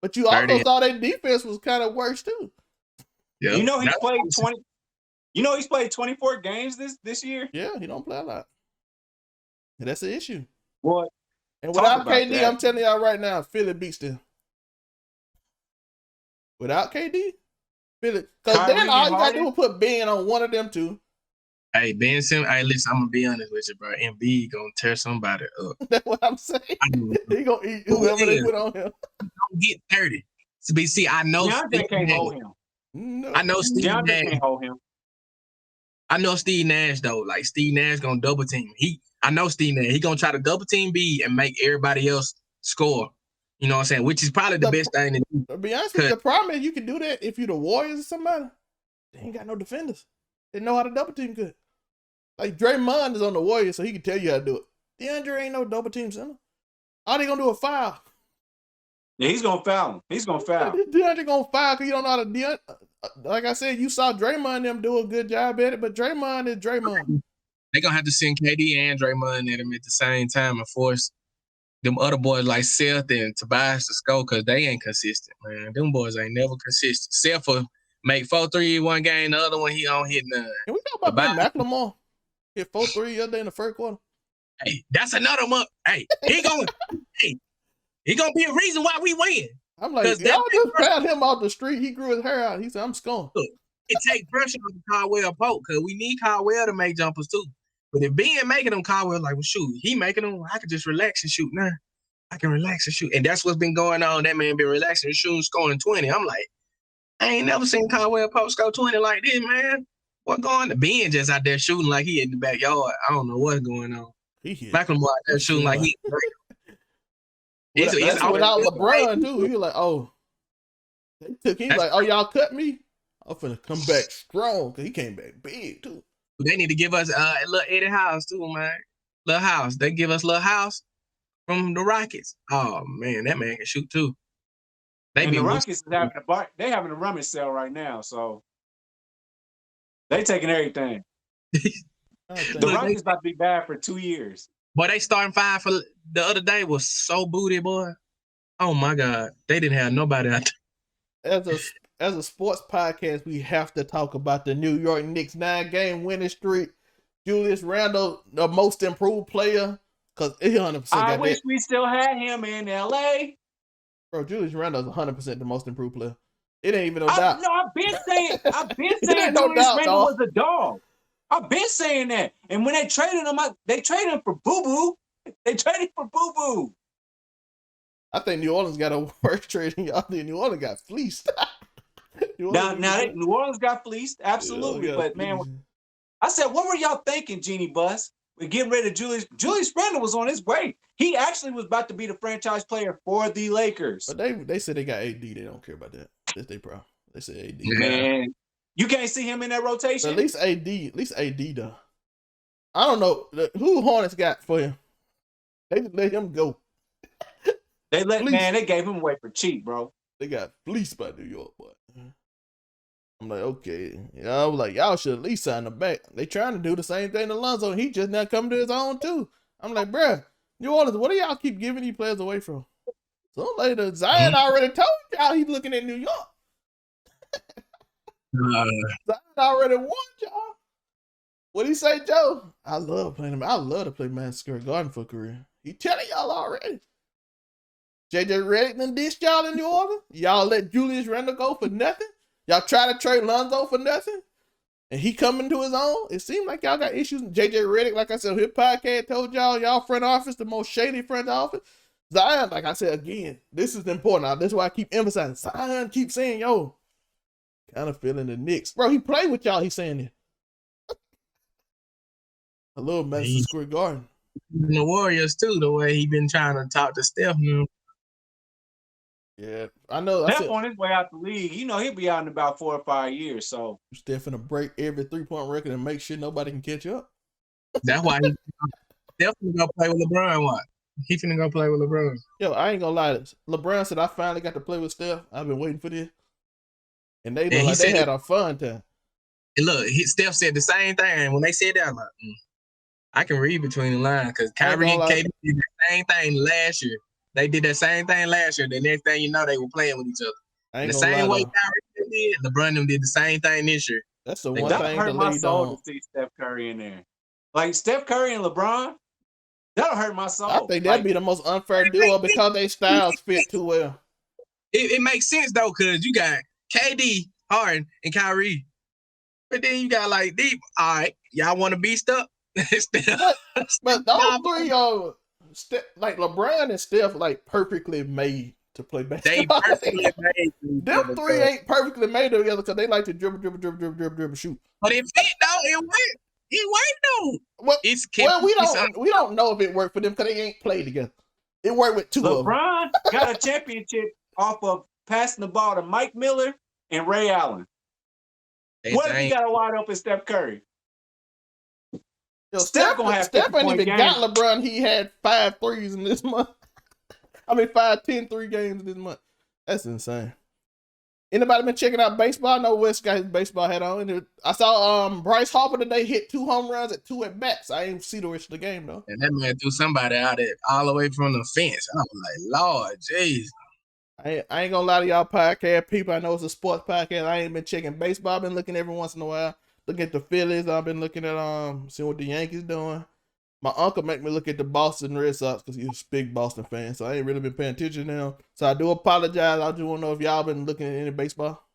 But you also saw that defense was kind of worse too. Yeah, you know he's played 20. You know he's played 24 games this year. Yeah, he don't play a lot. And that's the issue. What? And without KD, I'm telling y'all right now, Philly beats them. Without KD, Philly, because then all you gotta do is put Ben on one of them two. Hey, Ben Simmons. Hey, listen, I'm gonna be honest with you, bro. Embiid gonna tear somebody up. That's what I'm saying. He gonna eat whoever they put on him. Don't get 30. See, I know Steve can't hold him. No. I know Steve Nash can't hold him. I know Steve Nash though. Like Steve Nash gonna double team. I know Steve Nash. He gonna try to double team B and make everybody else score. You know what I'm saying? Which is probably the best thing to do. To be honest with you, the problem is you can do that if you're the Warriors or somebody. They ain't got no defenders. They know how to double team good. Like Draymond is on the Warriors, so he can tell you how to do it. DeAndre ain't no double team center. All they gonna do is foul. Yeah, he's gonna foul him. He's gonna foul. DeAndre gonna foul because you don't know how to. Like I said, you saw Draymond and them do a good job at it, but Draymond is Draymond. They gonna have to send KD and Draymond at him at the same time and force them other boys like Seth and Tobias to score because they ain't consistent, man. Them boys ain't never consistent. Seth will make 4 3 one game, the other one he don't hit none. Can we talk about Ben McLemore? Hit 4-3 the other day in the first quarter. Hey, that's another month. Hey, he gonna be a reason why we win. I'm like, y'all just found him off the street. He grew his hair out. He said, I'm scoring. Look, it takes pressure on Caldwell Pope because we need Caldwell to make jumpers too. But if Ben making them, Caldwell like, well, shoot, he making them. I can just relax and shoot now. I can relax and shoot, and that's what's been going on. That man been relaxing and shooting, scoring 20. I'm like, I ain't never seen Caldwell Pope score 20 like this, man. What going on? Ben just out there shooting like he in the backyard. I don't know what's going on. McLemore out there shooting like he. It's without LeBron too. He was like, oh, they took him like, oh, y'all cut me. I'm finna come back strong because he came back big too. They need to give us a little Eddie House too, man. Little House. They give us Little House from the Rockets. Oh man, that man can shoot too. The Rockets is having a rummage sale right now, so they taking everything. The Rockets about to be bad for 2 years. Boy, they starting 5 for the other day was so booty, boy. Oh my God, they didn't have nobody out there. As a sports podcast, we have to talk about the New York Knicks 9-game winning streak. Julius Randle, the most improved player, because he 100%. I wish we still had him in LA. Bro, Julius Randle is 100% the most improved player. It ain't even no doubt. No, I've been saying Julius Randle was a dog. I've been saying that. And when they traded him, they traded him for Boo Boo. They traded for Boo Boo. I think New Orleans got a worse trade than y'all. I think New Orleans got fleeced. New Orleans got fleeced, absolutely. But man, I said, what were y'all thinking, Genie Bus? We're getting rid of Julius. Julius Randle was on his way. He actually was about to be the franchise player for the Lakers. But they said they got AD. They don't care about that. That's their problem. They said AD. Man, you can't see him in that rotation. But at least AD though. I don't know who Hornets got for him. They just let him go. They gave him away for cheap, bro. They got fleeced by New York, boy. I'm like, okay. I was like, y'all should at least sign him back. They trying to do the same thing to Alonzo. He just now coming to his own too. I'm like, bruh, New Orleans, what do y'all keep giving these players away from? So later, Zion already told y'all he's looking at New York. Zion already warned y'all. What'd he say, Joe? I love playing him. I love to play Madison Square Garden for a career. He telling y'all already. JJ Redick done dished y'all in New Orleans. Y'all let Julius Randle go for nothing. Y'all try to trade Lonzo for nothing, and he coming to his own. It seems like y'all got issues. JJ Redick, like I said, his podcast told y'all front office, the most shady front office. Zion, like I said again, this is important. This is why I keep emphasizing. Zion keeps saying, yo, kind of feeling the Knicks. Bro, he played with y'all, he's saying it. A little Madison Square Garden. The Warriors, too, the way he been trying to talk to Steph now. Yeah, I know. Steph on his way out the league. You know, he'll be out in about 4 or 5 years, so. Steph finna break every 3-point record and make sure nobody can catch up. That's why Steph finna go play with LeBron. What? He finna go play with LeBron. Yo, I ain't gonna lie. LeBron said, I finally got to play with Steph. I've been waiting for this. And they look like they had a fun time. And look, Steph said the same thing. When they said that, I'm like, I can read between the lines because Kyrie and KD did the same thing last year. They did that same thing last year. The next thing you know, they were playing with each other. The same way Kyrie did, LeBron did the same thing this year. That's the one thing hurt my soul to see Steph Curry in there. Like Steph Curry and LeBron, that'll hurt my soul. I think that'd be the most unfair duo because their styles fit too well. It makes sense though, because you got KD, Harden, and Kyrie. But then you got like deep. All right, y'all want to be stuck? but those three like LeBron and Steph like perfectly made to play basketball. They perfectly made. Them three ain't perfectly made together because they like to dribble, shoot. But it fit though. It went. It worked though. Well, we don't know if it worked for them because they ain't played together. It worked with two of them. LeBron got a championship off of passing the ball to Mike Miller and Ray Allen. What if he got a wide open Steph Curry? Yo, Steph ain't even got LeBron. He had 5 threes in this month. I mean, 10 3 games this month. That's insane. Anybody been checking out baseball? I know Wes got his baseball hat on. I saw Bryce Harper today hit 2 home runs at 2 at bats. I didn't see the rest of the game though. And that man threw somebody out there all the way from the fence. I was like, Lord, jeez. I ain't gonna lie to y'all podcast people. I know it's a sports podcast. I ain't been checking baseball. I've been looking every once in a while. Looking at the Phillies. I've been looking at seeing what the Yankees doing. My uncle make me look at the Boston Red Sox because he's a big Boston fan. So I ain't really been paying attention now. So I do apologize. I just want to know if y'all been looking at any baseball.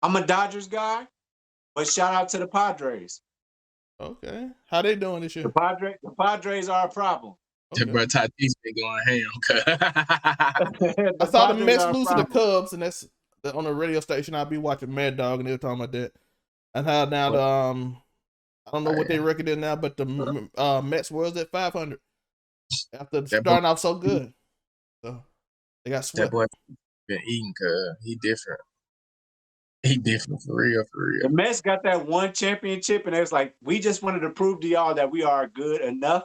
I'm a Dodgers guy, but shout out to the Padres. Okay. How they doing this year? The Padres are a problem. Okay. Bro, Tatis been going ham. I saw the Mets lose to the Cubs, and that's on the radio station. I'll be watching Mad Dog, and they were talking about that. And how now I don't know what their record is now, but the Mets was at 500 after starting off so good. So they got swept. That boy been eating, cuz he different. He different for real. The Mets got that one championship, and it was like, we just wanted to prove to y'all that we are a good enough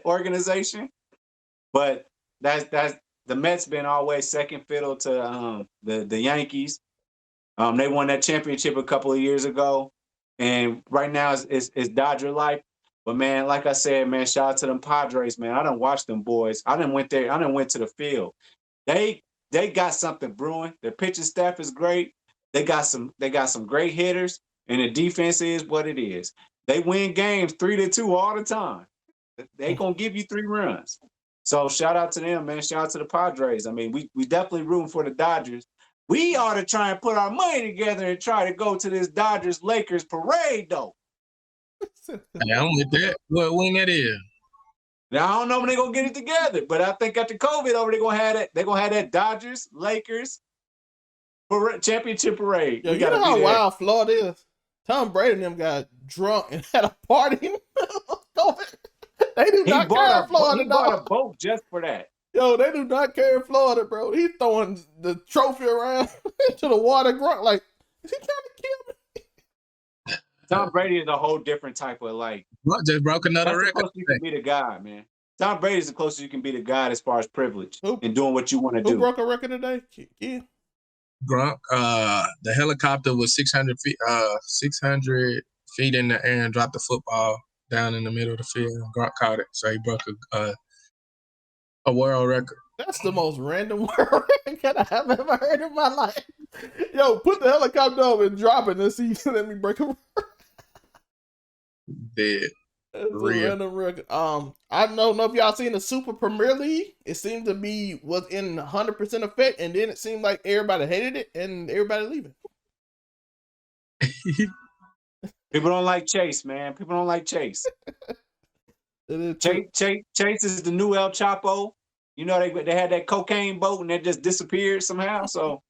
organization. But that's the Mets been always second fiddle to the Yankees. They won that championship a couple of years ago, and right now it's Dodger life. But man, like I said, man, shout out to them Padres, man. I done watched them boys. I done went there. I done went to the field. They got something brewing. Their pitching staff is great. They got some great hitters, and the defense is what it is. They win games 3-2 all the time. They gonna give you 3 runs. So shout out to them, man. Shout out to the Padres. I mean, we definitely rooting for the Dodgers. We ought to try and put our money together and try to go to this Dodgers-Lakers parade, though. Hey, I'm with that. When that is? Now I don't know when they're gonna get it together, but I think after COVID over, they're gonna have that Dodgers-Lakers championship parade. Yo, you know how wild Florida is? Tom Brady and them got drunk and had a party. They do not care in Florida, he bought a boat just for that. Yo, they do not care in Florida, bro. He's throwing the trophy around to the water grunt like, is he trying to kill me? Tom Brady is a whole different type of like. Just broke another record. That's the closest you can be the guy, man. Tom Brady is the closest you can be the guy as far as privilege and doing what you want to do. Who broke a record today? Yeah. Gronk, the helicopter was 600 feet in the air and dropped the football down in the middle of the field. Gronk caught it, so he broke a world record. That's the most random world record I've ever heard in my life. Yo, put the helicopter over and drop it and see. Let me break a record. Dead. That's a random record. I don't know if y'all seen the Super Premier League. It seemed to was in 100% effect, and then it seemed like everybody hated it and everybody leaving. People don't like Chase, man. People don't like Chase. Chase is the new El Chapo. You know, they had that cocaine boat and that just disappeared somehow. So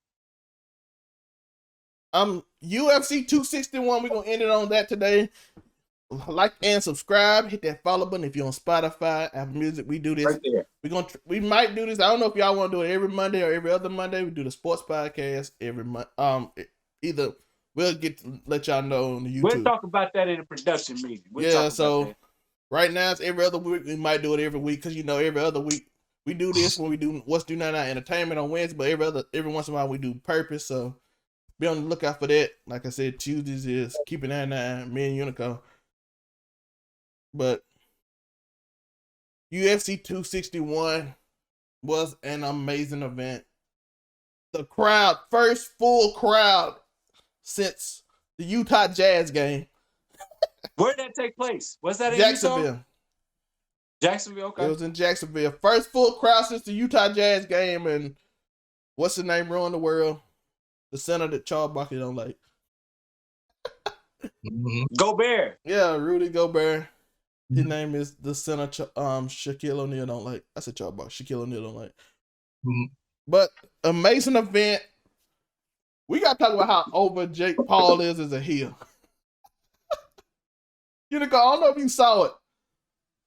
UFC 261, we're gonna end it on that today. Like and subscribe, hit that follow button if you're on Spotify, Apple Music. We do this right there. We might do this. I don't know if y'all want to do it every Monday or every other Monday. We do the sports podcast every month. Either we'll let y'all know on the YouTube. We'll talk about that in the production meeting. So right now it's every other week. We might do it every week because every other week we do this when we do What's Do 99 Entertainment on Wednesday, but every once in a while we do Purpose. So be on the lookout for that. Like I said, Tuesdays is Keep It 99, me and Uniqo. But UFC 261 was an amazing event. The crowd, first full crowd since the Utah Jazz game. Where did that take place? Was that in Jacksonville? Utah? Jacksonville, okay. It was in Jacksonville. First full crowd since the Utah Jazz game, and what's the name ruined the world? The center that Charles Barkley don't like. Gobert. Yeah, Rudy Gobert. His name is the center Shaquille O'Neal don't like. I said Charles Barkley. Shaquille O'Neal don't like. But amazing event. We got to talk about how over Jake Paul is as a heel. I don't know if you saw it,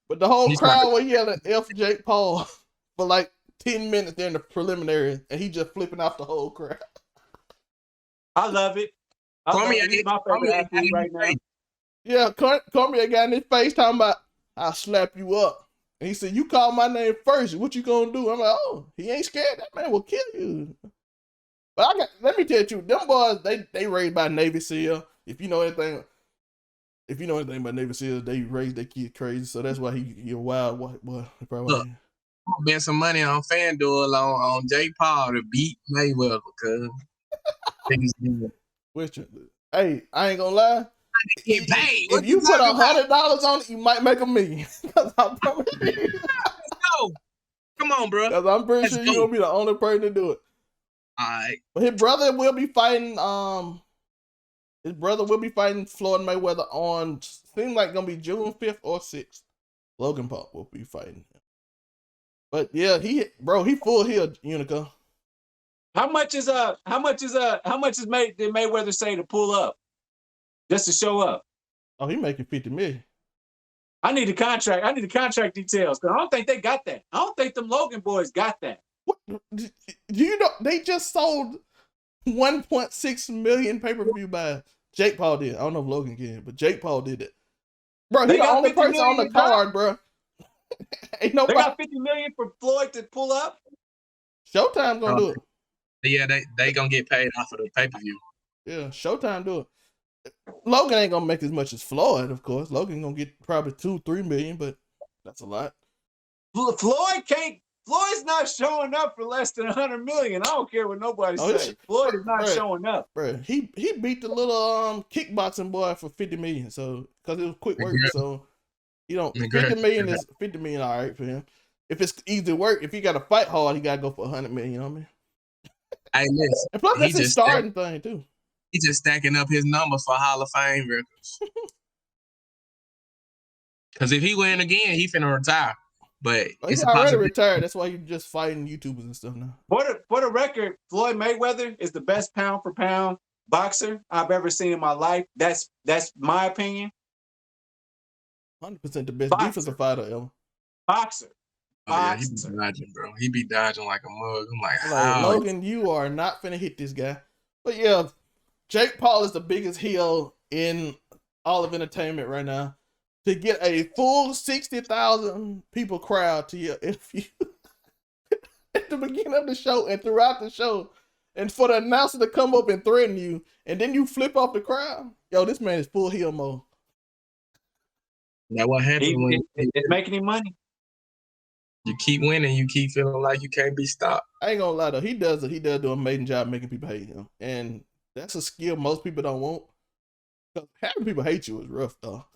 but the whole crowd was yelling F Jake Paul for like 10 minutes during the preliminary, and he just flipping off the whole crowd. I love it. He's my favorite athlete right now. Yeah, Cormier got in his face talking about, I'll slap you up. And he said, you call my name first. What you gonna do? I'm like, oh, he ain't scared. That man will kill you. But let me tell you, them boys, they raised by Navy SEAL. If you know anything about Navy SEALs, they raised their kid crazy. So that's why he's wild boy. Look, spent some money on FanDuel on Jake Paul to beat Mayweather because hey, I ain't gonna lie. Get paid. If you put $100 on it, you might make $1 million. Let's go. Come on, bro. Because I'm pretty sure you're gonna be the only person to do it. All right. But his brother will be fighting. Floyd Mayweather on. Seems like gonna be June 5th or 6th. Logan Paul will be fighting him. But yeah, he full heel, Uniqo. How much did Mayweather say to pull up? Just to show up. Oh, he making $50 million. I need the contract details because I don't think they got that. I don't think them Logan boys got that. What? Do you know they just sold 1.6 million pay-per-view buys? Jake Paul did. I don't know if Logan can, but Jake Paul did it. Bro, he the only person on the card, bro. Ain't nobody. They got $50 million for Floyd to pull up. Showtime gonna do it. Yeah, they gonna get paid off of the pay-per-view. Yeah, Showtime do it. Logan ain't gonna make as much as Floyd, of course. Logan gonna get probably 2-3 million, but that's a lot. Floyd's not showing up for less than 100 million. I don't care what nobody says. Floyd is not showing up. Bro, he beat the little kickboxing boy for 50 million. So because it was quick work, so 50 million is 50 million all right for him. If it's easy work, if he got to fight hard, he gotta go for 100 million. You know what I mean? Hey, listen. And plus, that's his starting thing too. He's just stacking up his numbers for Hall of Fame records. Because if he win again, he finna retire. But he's already retired. That's why he's just fighting YouTubers and stuff now. For the record, Floyd Mayweather is the best pound for pound boxer I've ever seen in my life. That's my opinion. 100% the best defensive fighter ever. Boxer. Oh, yeah, he be dodging, bro. He be dodging like a mug. I'm like, Logan, you are not finna hit this guy. But yeah, Jake Paul is the biggest heel in all of entertainment right now. To get a full 60,000 people crowd to your interview at the beginning of the show and throughout the show, and for the announcer to come up and threaten you, and then you flip off the crowd, yo, this man is full heel mode. Now what happens it's making him money? You keep winning, you keep feeling like you can't be stopped. I ain't gonna lie though, he does do an amazing job making people hate him, and that's a skill most people don't want. Because having people hate you is rough though.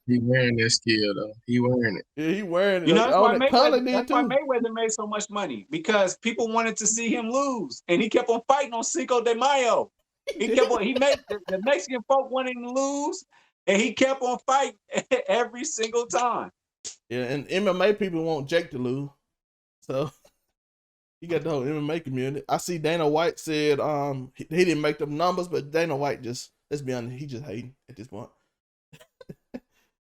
He wearing that skill though. He wearing it. Yeah, he wearing it. You know, that's why Mayweather made so much money, because people wanted to see him lose, and he kept on fighting on Cinco de Mayo. He kept on. He made the Mexican folk wanting to lose, and he kept on fighting every single time. Yeah, and MMA people want Jake to lose, so you got the whole MMA community. I see Dana White said he didn't make them numbers, but Dana White just, let's be honest, he just hating at this point.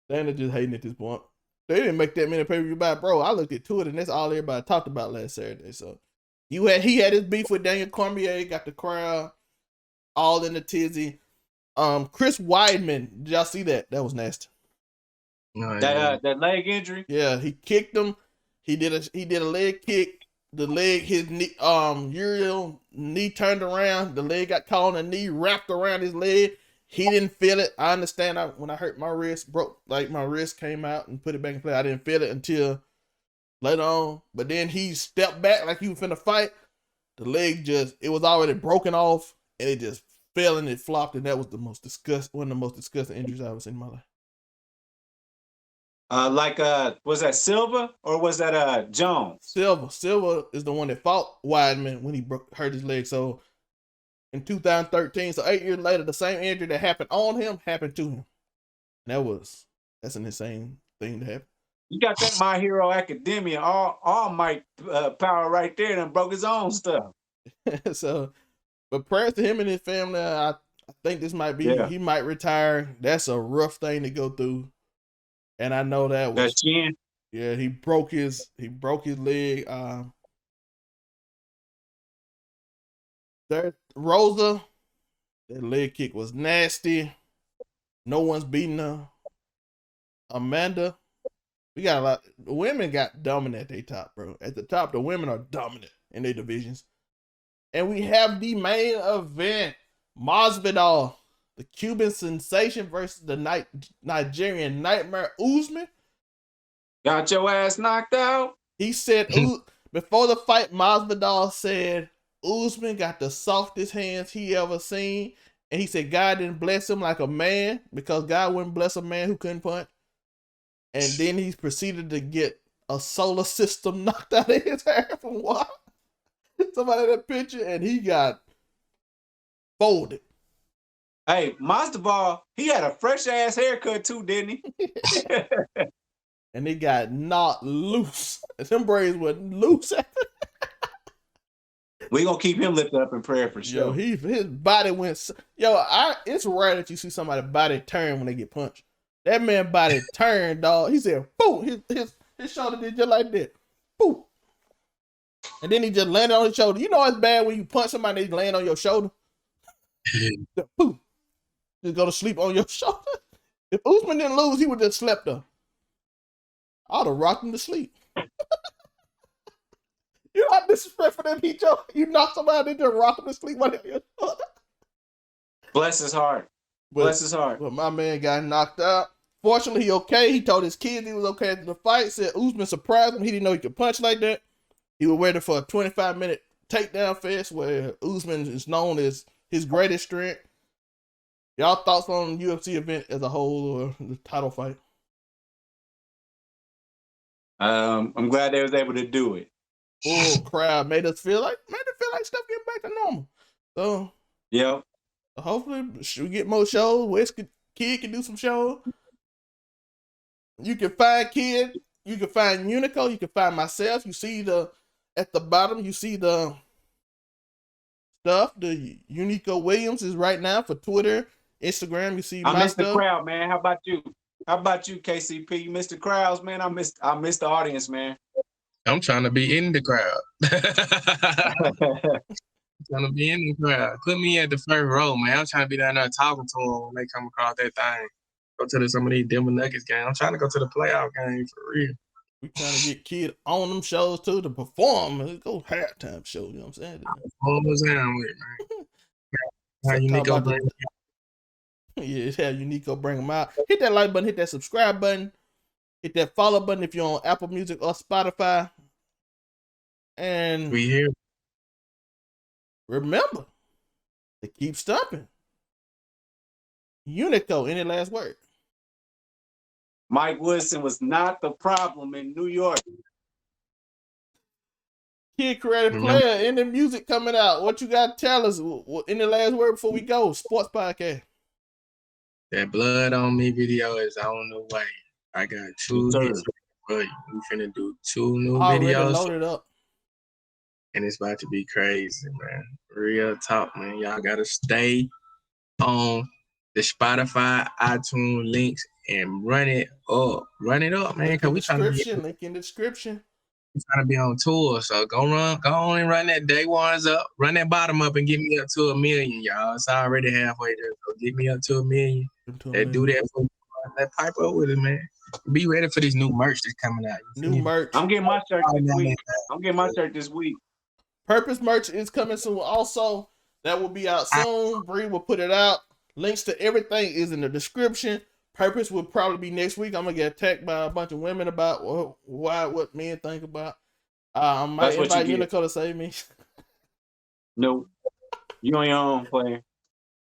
Dana just hating at this point. They didn't make that many pay-per-view buys, bro. I looked at two of it, and that's all everybody talked about last Saturday. So he had his beef with Daniel Cormier, got the crowd all in the tizzy. Chris Weidman, did y'all see that? That was nasty. No, That leg injury. Yeah, he kicked him. He did a leg kick. The leg, his knee, Uriel knee turned around. The leg got caught on the knee, wrapped around his leg. He didn't feel it. I understand. When I hurt my wrist, my wrist came out and put it back in play. I didn't feel it until later on. But then he stepped back like he was finna fight. The leg it was already broken off, and it just fell and it flopped. And that was one of the most disgusting injuries I've ever seen in my life. Was that Silva or was that Jones? Silva is the one that fought Weidman when he hurt his leg. So in 2013, so 8 years later, the same injury that happened on him happened to him. And that's an insane thing to happen. You got that My Hero Academia, all Mike power right there, and broke his own stuff. So, but prayers to him and his family. I think this might be he might retire. That's a rough thing to go through. And I know that was chin. Yeah, he broke his leg. Rosa, that leg kick was nasty. No one's beating her. Amanda, we got a lot. The women got dominant at their top, bro. At the top, the women are dominant in their divisions. And we have the main event: Masvidal, the Cuban sensation versus the Nigerian nightmare Usman. Got your ass knocked out. He said before the fight, Masvidal said Usman got the softest hands he ever seen. And he said God didn't bless him like a man because God wouldn't bless a man who couldn't punch. And then he proceeded to get a solar system knocked out of his hair from what? Somebody had that picture, and he got folded. Hey, Masvidal, he had a fresh ass haircut too, didn't he? And he got knocked loose. Them braids were loose. We gonna keep him lifted up in prayer for sure. Yo, his body went. It's rare that you see somebody's body turn when they get punched. That man's body turned, dog. He said, "Boom!" His shoulder did just like that. Boom. And then he just landed on his shoulder. You know it's bad when you punch somebody and they land on your shoulder. Boom. Just go to sleep on your shoulder. If Usman didn't lose, he would have just slept up. I'd have rocked him to sleep. You know how disrespectful that be, Joe? You knock somebody and just rock him to sleep on your shoulder. Bless his heart. Bless his heart. But my man got knocked out. Fortunately, he okay. He told his kids he was okay after the fight. Said Usman surprised him. He didn't know he could punch like that. He was waiting for a 25-minute takedown fest where Usman is known as his greatest strength. Y'all thoughts on the UFC event as a whole or the title fight? I'm glad they was able to do it. Full crowd made it feel like stuff getting back to normal. So yeah, hopefully we get more shows. Wes Kid can do some shows. You can find Kid. You can find Uniqo. You can find myself. You see at the bottom. You see the stuff. The Uniqo Williams is right now for Twitter, Instagram. You see I missed the crowd, man. How about you? How about you, KCP? You missed the crowds, man. I missed the audience, man. I'm trying to be in the crowd. Trying to be in the crowd. Put me at the first row, man. I'm trying to be down there talking to them when they come across that thing. Go to some of these Denver Nuggets games. I'm trying to go to the playoff game for real. We trying to get Kid on them shows too to perform. Go halftime show. You know what I'm saying? Almost down with it, man. How Uniqo bring them out. Yeah, it's how Uniqo bring them out. Hit that like button. Hit that subscribe button. Hit that follow button if you're on Apple Music or Spotify. And we here. Remember to keep stomping. Uniqo, any last word? Mike Woodson was not the problem in New York. Kid Creative Player, any music coming out? What you got to tell us? Any last word before we go? Sports podcast. That Blood on Me video is on the way. I got 2 hits. We finna do 2 new already videos. Loaded up. And it's about to be crazy, man. Real talk, man. Y'all gotta stay on the Spotify, iTunes links and run it up. Run it up, man. Cause we trying to link in the description. We trying to be on tour. So go on and run that day ones up. Run that bottom up and get me up to 1 million, y'all. It's already halfway there. So get me up to 1 million. And do that for that pipe up with it, man. Be ready for this new merch that's coming out. New merch. I'm getting my shirt this week. I'm getting my shirt this week. Purpose merch is coming soon. Also, that will be out soon. Bree will put it out. Links to everything is in the description. Purpose will probably be next week. I'm gonna get attacked by a bunch of women about what men think about. I might invite Uniqo to save me. No, you on your own, player.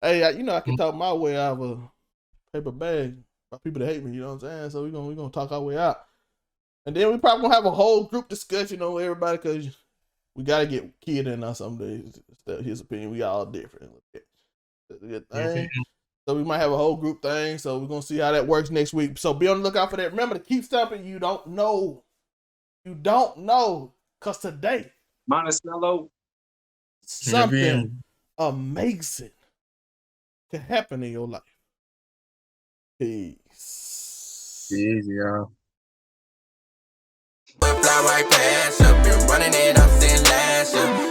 Hey, I can talk my way out of a paper bag by people that hate me. You know what I'm saying? So we're gonna talk our way out, and then we probably gonna have a whole group discussion on everybody because we gotta get Kid in us some days. His opinion, we all different. So we might have a whole group thing. So we're gonna see how that works next week. So be on the lookout for that. Remember to keep stopping. You don't know. Cause today, Monticello, something amazing can happen in your life. Peace. Easy, y'all. Fly right past you, been running it up since last year.